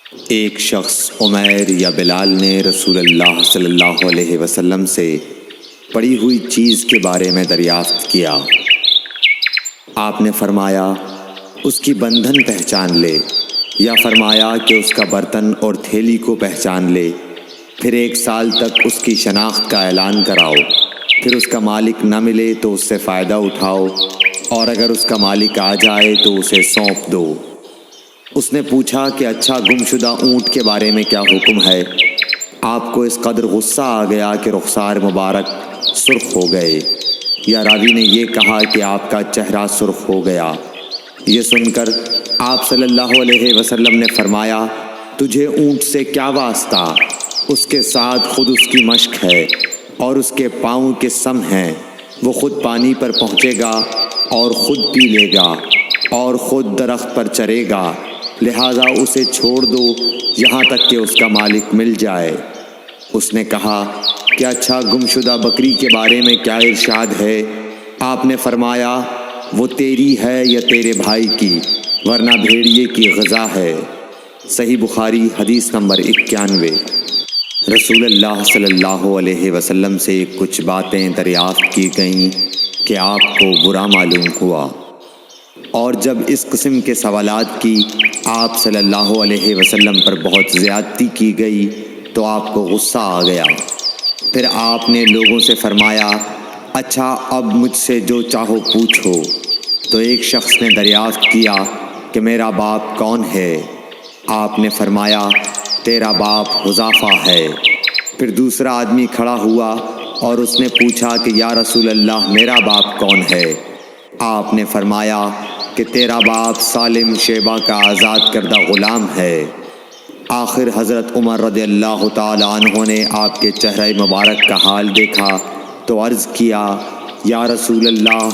ایک شخص عمیر یا بلال نے رسول اللہ صلی اللہ علیہ وسلم سے پڑی ہوئی چیز کے بارے میں دریافت کیا۔ آپ نے فرمایا اس کی بندھن پہچان لے، یا فرمایا کہ اس کا برتن اور تھیلی کو پہچان لے، پھر 1 سال تک اس کی شناخت کا اعلان کراؤ، پھر اس کا مالک نہ ملے تو اس سے فائدہ اٹھاؤ، اور اگر اس کا مالک آ جائے تو اسے سونپ دو۔ اس نے پوچھا کہ اچھا گمشدہ اونٹ کے بارے میں کیا حکم ہے؟ آپ کو اس قدر غصہ آ گیا کہ رخسار مبارک سرخ ہو گئے، یا راوی نے یہ کہا کہ آپ کا چہرہ سرخ ہو گیا۔ یہ سن کر آپ صلی اللہ علیہ وسلم نے فرمایا، تجھے اونٹ سے کیا واسطہ؟ اس کے ساتھ خود اس کی مشق ہے اور اس کے پاؤں کے سم ہیں، وہ خود پانی پر پہنچے گا اور خود پی لے گا اور خود درخت پر چرے گا، لہذا اسے چھوڑ دو یہاں تک کہ اس کا مالک مل جائے۔ اس نے کہا کہ اچھا گمشدہ بکری کے بارے میں کیا ارشاد ہے؟ آپ نے فرمایا وہ تیری ہے یا تیرے بھائی کی، ورنہ بھیڑیے کی غذا ہے۔ صحیح بخاری حدیث نمبر 91۔ رسول اللہ صلی اللہ علیہ وسلم سے کچھ باتیں دریافت کی گئیں کہ آپ کو برا معلوم ہوا، اور جب اس قسم کے سوالات کی آپ صلی اللہ علیہ وسلم پر بہت زیادتی کی گئی تو آپ کو غصہ آ گیا۔ پھر آپ نے لوگوں سے فرمایا، اچھا اب مجھ سے جو چاہو پوچھو۔ تو ایک شخص نے دریافت کیا کہ میرا باپ کون ہے؟ آپ نے فرمایا تیرا باپ حذافہ ہے۔ پھر دوسرا آدمی کھڑا ہوا اور اس نے پوچھا کہ یا رسول اللہ میرا باپ کون ہے؟ آپ نے فرمایا کہ تیرا باپ سالم شیبہ کا آزاد کردہ غلام ہے۔ آخر حضرت عمر رضی اللہ تعالی عنہ نے آپ کے چہرہ مبارک کا حال دیکھا تو عرض کیا، یا رسول اللہ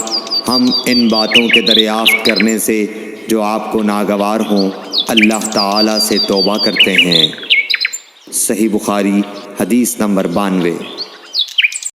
ہم ان باتوں کے دریافت کرنے سے جو آپ کو ناگوار ہوں اللہ تعالی سے توبہ کرتے ہیں۔ صحیح بخاری حدیث نمبر 92۔